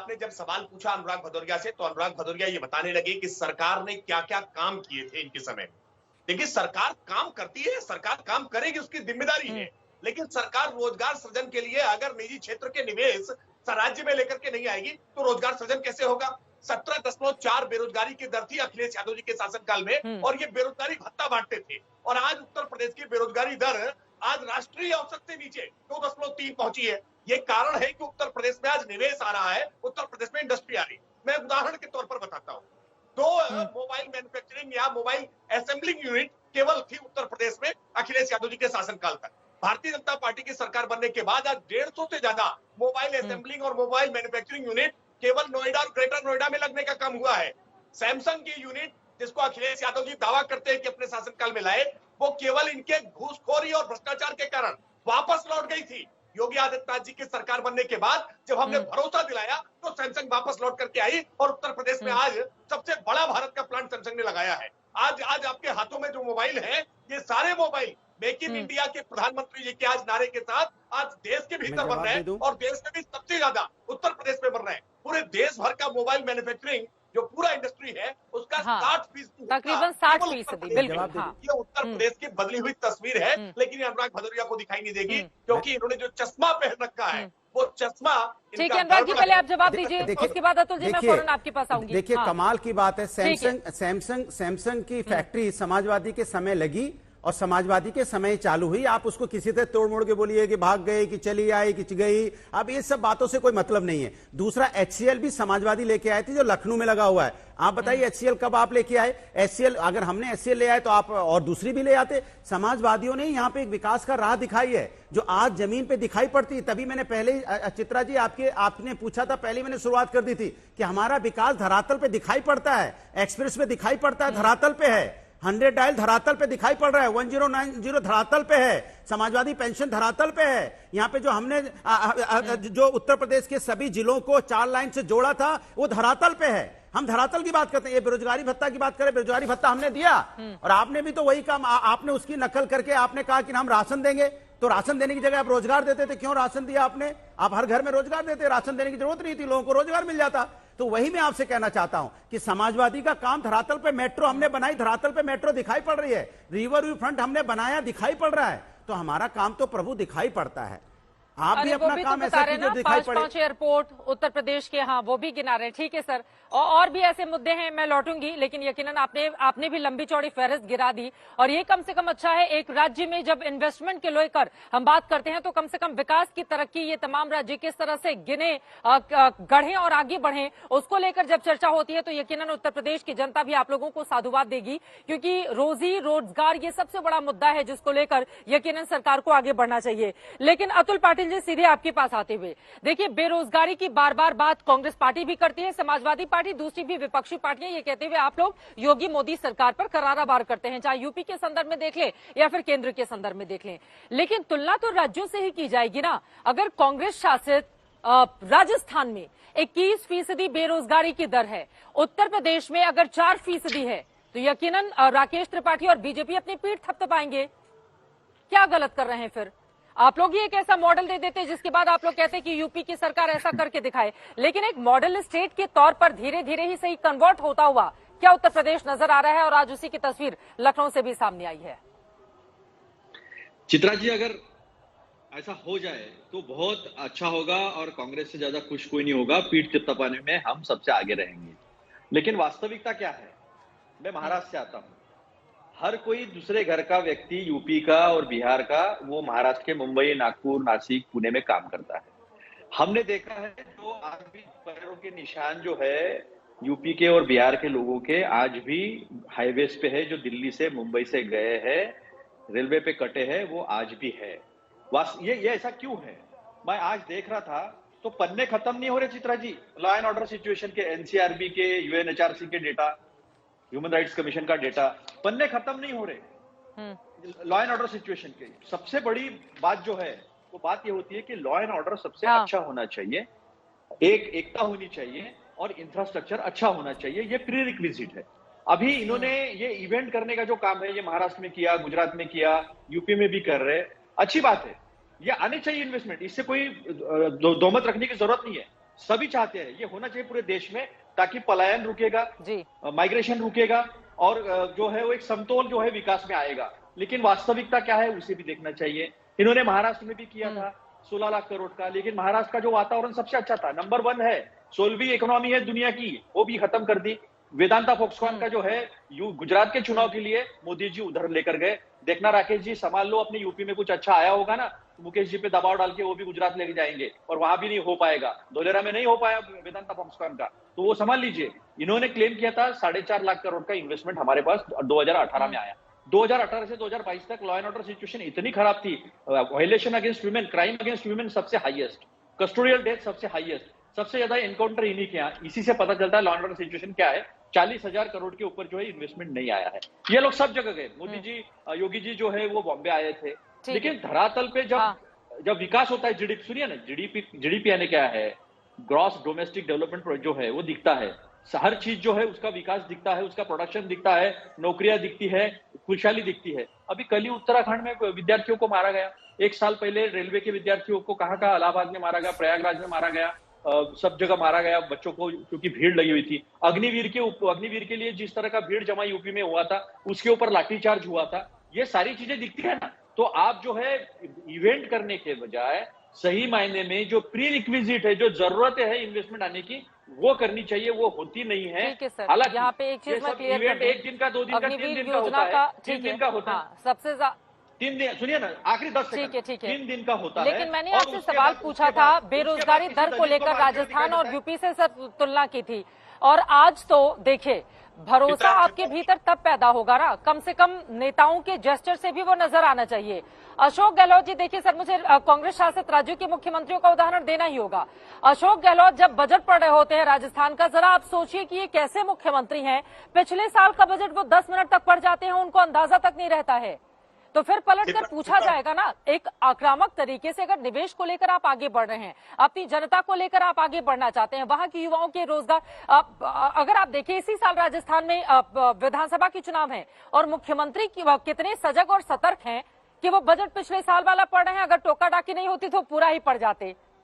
आपने जब सवाल पूछा अनुराग भदौरिया से, तो अनुराग भदौरिया ये बताने लगे कि सरकार ने क्या क्या काम किए थे इनके समय में। देखिए, सरकार काम करती है, सरकार काम करेगी, उसकी जिम्मेदारी है, लेकिन सरकार रोजगार सृजन के लिए अगर निजी क्षेत्र के निवेश राज्य में लेकर के नहीं आएगी तो रोजगार सृजन कैसे होगा। 17.4 बेरोजगारी की दर थी अखिलेश यादव जी के शासनकाल में, और ये बेरोजगारी भत्ता बांटते थे, और आज उत्तर प्रदेश की बेरोजगारी दर आज राष्ट्रीय औसत से नीचे 2.3 पहुंची है। ये कारण है कि उत्तर प्रदेश में आज निवेश आ रहा है, उत्तर प्रदेश में इंडस्ट्री आ रही है। मैं उदाहरण के तौर पर बताता हूँ, 2 मोबाइल मैन्युफैक्चरिंग या मोबाइल असेंबलिंग यूनिट केवल थी उत्तर प्रदेश में अखिलेश यादव जी के शासनकाल तक। भारतीय जनता पार्टी की सरकार बनने के बाद आज 150 से ज्यादा मोबाइल असेंबलिंग और मोबाइल मैन्युफैक्चरिंग यूनिट केवल नोएडा और ग्रेटर नोएडा में लगने का काम हुआ है। सैमसंग की यूनिट, जिसको अखिलेश यादव जी दावा करते हैं कि अपने शासनकाल में लाए, वो केवल इनके घूसखोरी और भ्रष्टाचार के कारण वापस लौट गई थी। योगी आदित्यनाथ जी की सरकार बनने के बाद जब हमने भरोसा दिलाया तो सैमसंग वापस लौट करके आई, और उत्तर प्रदेश में आज सबसे बड़ा भारत का प्लांट सैमसंग ने लगाया है। आज आपके हाथों में जो मोबाइल है, ये सारे मोबाइल मेक इन इंडिया के प्रधानमंत्री जी के आज नारे के साथ आज देश के भीतर बन रहे हैं, और देश में भी सबसे ज्यादा उत्तर प्रदेश में बन रहे हैं। पूरे देश भर का मोबाइल मैन्युफैक्चरिंग जो पूरा इंडस्ट्री है उसका 60%, तकरीबन 60%, बिल्कुल। ये उत्तर प्रदेश की बदली हुई तस्वीर है, लेकिन अनुराग भदौरिया को दिखाई नहीं देगी, क्योंकि इन्होंने जो चश्मा पहन रखा है वो चश्मा। ठीक है अनुराग जी, पहले आप जवाब दीजिए, उसके बाद अतुल जी मैं फौरन आपके पास आऊंगी। देखिए, कमाल की बात है, सैमसंग की फैक्ट्री समाजवादी के समय लगी और समाजवादी के समय चालू हुई। आप उसको किसी तरह तोड़ मोड़ के बोलिए कि भाग गए, कि चली आई, कि गई, अब ये सब बातों से कोई मतलब नहीं है। दूसरा, HCL भी समाजवादी लेके आए थे, जो लखनऊ में लगा हुआ है। आप बताइए HCL कब आप लेके आए? HCL, अगर हमने HCL ले आए तो आप और दूसरी भी ले आते। समाजवादियों ने यहाँ पे एक विकास का राह दिखाई है जो आज जमीन पे दिखाई पड़ती है। तभी मैंने पहले, चित्रा जी, आपने पूछा था, पहले मैंने शुरुआत कर दी थी कि हमारा विकास धरातल पे दिखाई पड़ता है, एक्सप्रेस पे दिखाई पड़ता है, धरातल पे है। 100 डायल धरातल पे दिखाई पड़ रहा है, 1090 धरातल पे है, समाजवादी पेंशन धरातल पे है। यहाँ पे जो हमने जो उत्तर प्रदेश के सभी जिलों को 4 लाइन से जोड़ा था वो धरातल पे है। हम धरातल की बात करते हैं, ये बेरोजगारी भत्ता की बात करें, बेरोजगारी भत्ता हमने दिया, और आपने भी तो वही काम, आपने उसकी नकल करके आपने कहा कि हम राशन देंगे, तो राशन देने की जगह आप रोजगार देते थे। क्यों राशन दिया आपने? आप हर घर में रोजगार देते, राशन देने की जरूरत नहीं थी, लोगों को रोजगार मिल जाता। तो वही मैं आपसे कहना चाहता हूं कि समाजवादी का काम धरातल पे, मेट्रो हमने बनाई, धरातल पे मेट्रो दिखाई पड़ रही है, रिवर व्यू फ्रंट हमने बनाया, दिखाई पड़ रहा है। तो हमारा काम तो प्रभु दिखाई पड़ता है। आप भी अपना काम तो ऐसा कीजिए, दिखाई पड़े। 5 एयरपोर्ट उत्तर प्रदेश के, हाँ वो भी गिना रहे हैं। ठीक है सर, और भी ऐसे मुद्दे हैं, मैं लौटूंगी, लेकिन यकीनन आपने भी लंबी चौड़ी फहरिस्त गिरा दी, और ये कम से कम अच्छा है। एक राज्य में जब इन्वेस्टमेंट के लेकर हम बात करते हैं तो कम से कम विकास की तरक्की, ये तमाम राज्य किस तरह से गिने, गढ़े और आगे बढ़े, उसको लेकर जब चर्चा होती है तो यकीनन उत्तर प्रदेश की जनता भी आप लोगों को साधुवाद देगी, क्योंकि रोजी रोजगार ये सबसे बड़ा मुद्दा है जिसको लेकर यकीनन सरकार को आगे बढ़ना चाहिए। लेकिन अतुल पाटिल जी, सीधे आपके पास आते हुए, देखिए बेरोजगारी की बार बार बात कांग्रेस पार्टी भी करती है, समाजवादी पार्टी, दूसरी भी विपक्षी पार्टियां, ये कहते हुए आप लोग योगी मोदी सरकार पर करारा वार करते हैं, चाहे यूपी के संदर्भ में देख लें या फिर केंद्र के संदर्भ में देख लें। लेकिन तुलना तो राज्यों से ही की जाएगी ना। अगर कांग्रेस शासित राजस्थान में 21% बेरोजगारी की दर है, उत्तर प्रदेश में अगर 4% है, तो यकीनन राकेश त्रिपाठी और बीजेपी अपनी पीठ थपथपाएंगे। क्या गलत कर रहे हैं फिर? आप लोग ही एक ऐसा मॉडल दे देते जिसके बाद आप लोग कहते हैं कि यूपी की सरकार ऐसा करके दिखाए, लेकिन एक मॉडल स्टेट के तौर पर धीरे धीरे ही सही कन्वर्ट होता हुआ क्या उत्तर प्रदेश नजर आ रहा है, और आज उसी की तस्वीर लखनऊ से भी सामने आई है। चित्रा जी, अगर ऐसा हो जाए तो बहुत अच्छा होगा, और कांग्रेस से ज्यादा खुश कोई नहीं होगा। पीठ थपथपाने में हम सबसे आगे रहेंगे, लेकिन वास्तविकता क्या है? मैं महाराष्ट्र से आता हूं। हर कोई दूसरे घर का व्यक्ति, यूपी का और बिहार का, वो महाराष्ट्र के मुंबई, नागपुर, नासिक, पुणे में काम करता है। हमने देखा है जो आज भी पैरों के निशान जो है यूपी के और बिहार के लोगों के, आज भी हाईवेज पे है, जो दिल्ली से मुंबई से गए हैं, रेलवे पे कटे हैं, वो आज भी है। ये ऐसा क्यों है? मैं आज देख रहा था तो पन्ने खत्म नहीं हो रहे Chitra ji, law and order situation के, एनसीआरबी के, यूएनएचआरसी के डेटा, ह्यूमन राइट्स कमीशन का डेटा, पन्ने खत्म नहीं हो रहे लॉ एंड ऑर्डर सिचुएशन के। सबसे बड़ी बात जो है वो बात ये होती है कि लॉ एंड ऑर्डर सबसे अच्छा होना चाहिए, एकता होनी चाहिए, और इंफ्रास्ट्रक्चर अच्छा होना चाहिए। ये प्री रिक्विजिट है। अभी इन्होंने ये इवेंट करने का जो काम है, ये महाराष्ट्र में किया, गुजरात में किया, यूपी में भी कर रहे, अच्छी बात है, ये आने चाहिए इन्वेस्टमेंट, इससे कोई दो मत रखने की जरूरत नहीं है। सभी चाहते हैं, ये होना चाहिए पूरे देश में, ताकि पलायन रुकेगा जी, माइग्रेशन रुकेगा और जो है वो एक समतोल जो है विकास में आएगा। लेकिन वास्तविकता क्या है उसे भी देखना चाहिए। इन्होंने महाराष्ट्र में भी किया था 16 लाख करोड़ का, लेकिन महाराष्ट्र का जो वातावरण सबसे अच्छा था, नंबर 1 है, 16वीं इकोनॉमी है दुनिया की, वो भी खत्म कर दी। वेदांता फॉक्सकॉन का जो है गुजरात के चुनाव के लिए मोदी जी उधर लेकर गए। देखना राकेश जी, संभाल लो, अपने यूपी में कुछ अच्छा आया होगा ना, तो मुकेश जी पे दबाव डाल के वो भी गुजरात लेके जाएंगे, और वहां भी नहीं हो पाएगा। धोलेरा में नहीं हो पाया वेदांता फॉक्सकॉन का, तो वो संभाल लीजिए। इन्होंने क्लेम किया था 4.5 लाख करोड़ का इन्वेस्टमेंट हमारे पास 2018 में आया। 2018 से 2022 तक लॉ एंड ऑर्डर सिचुएशन इतनी खराब थी, violation against women, crime against women सबसे हाईएस्ट, कस्टोडियल डेथ सबसे हाईएस्ट, सबसे ज्यादा एनकाउंटर इन्हीं के यहाँ। इसी से पता चलता है लॉ एंड ऑर्डर सिचुएशन क्या है। 40,000 करोड़ के ऊपर जो है इन्वेस्टमेंट नहीं आया है। ये लोग सब जगह गए, मोदी जी, योगी जी जो है वो बॉम्बे आए थे, लेकिन धरातल पे जब विकास होता है, जीडीपी, सुनिए ना, जीडीपी यानी क्या है, ग्रॉस डोमेस्टिक डेवलपमेंट जो है वो दिखता है, हर चीज जो है उसका विकास दिखता है, उसका प्रोडक्शन दिखता है, नौकरियां दिखती है, खुशहाली दिखती है। अभी कल ही उत्तराखंड में विद्यार्थियों को मारा गया, 1 साल पहले रेलवे के विद्यार्थियों को कहाँ इलाहाबाद में मारा गया, प्रयागराज में मारा गया, सब जगह मारा गया बच्चों को, क्योंकि भीड़ लगी हुई थी। अग्निवीर के लिए जिस तरह का भीड़ जमा यूपी में हुआ था, उसके ऊपर लाठीचार्ज हुआ था। ये सारी चीजें दिखती है ना, तो आप जो है इवेंट करने के बजाय सही मायने में जो प्री रिक्विजिट है, जो जरूरत है इन्वेस्टमेंट आने की, वो करनी चाहिए, वो होती नहीं है। हालांकि यहाँ पे एक चीज मैं क्लियर कर दूं, 1 दिन का, 2 दिन का, 3 दिन का होता है, 3 दिन का होता है, सबसे ज्यादा 3 दिन, सुनिए ना, आखिरी 10 सेकंड, ठीक है 3 दिन का होता है। लेकिन मैंने आपसे सवाल पूछा था, बेरोजगारी दर को लेकर राजस्थान और यूपी से सब तुलना की थी, और आज तो देखिए भरोसा आपके भीतर तब पैदा होगा ना, कम से कम नेताओं के जेस्चर से भी वो नजर आना चाहिए। अशोक गहलोत जी, देखिए सर, मुझे कांग्रेस शासित राज्यों के मुख्यमंत्रियों का उदाहरण देना ही होगा। अशोक गहलोत जब बजट पढ़ रहे होते हैं राजस्थान का, जरा आप सोचिए कि ये कैसे मुख्यमंत्री हैं, पिछले साल का बजट वो 10 मिनट तक पढ़ जाते हैं, उनको अंदाजा तक नहीं रहता है। तो फिर पलट कर पूछा जाएगा ना, एक आक्रामक तरीके से अगर निवेश को लेकर आप आगे बढ़ रहे हैं, अपनी जनता को लेकर आप आगे बढ़ना चाहते हैं, वहां के युवाओं के रोजगार, अगर आप देखिए इसी साल राजस्थान में विधानसभा के चुनाव हैं और मुख्यमंत्री कितने सजग और सतर्क हैं कि वो बजट पिछले साल वाला पढ़ रहे हैं, अगर टोका टाकी नहीं होती तो पूरा ही पढ़ जाते।